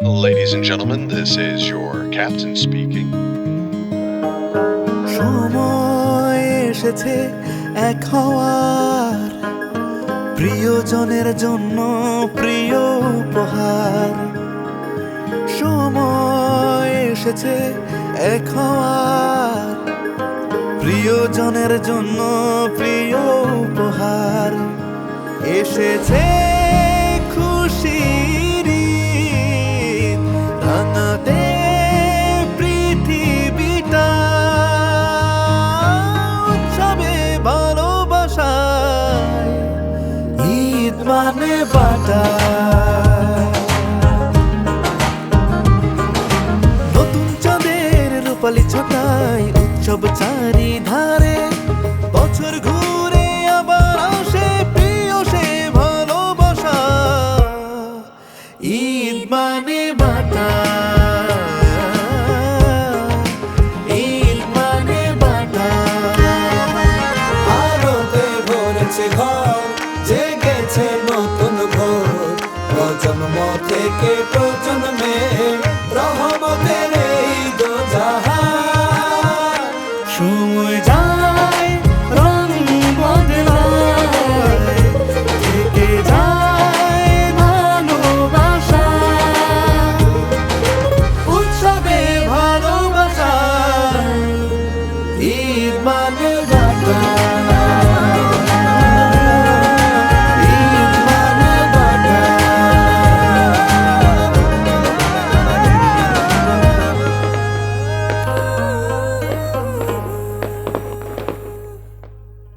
Ladies and gentlemen, this is your captain speaking. সময় এসেছে এক হওয়ার, প্রিয়জনের জন্য প্রিয় উপহার। সময় এসেছে এক হওয়ার, প্রিয়জনের জন্য প্রিয় উপহার। এসেছে খুশির ঈদ, রাঙাতে পৃথিবীটা, উৎসবে ভালোবাসায়, ঈদ মানে বাটা। নতুন চাঁদের রূপালি ছটায় উৎসব চারিধারে, বছর ঘুরে আবার আসে প্রিয় সে ভালোবাসা। ঈদ মানে বাটা, ঈদ মানে বাটা। আলোতে ভরেছে ঘর, জেগেছে নতুন ভোর, প্রজন্ম থেকে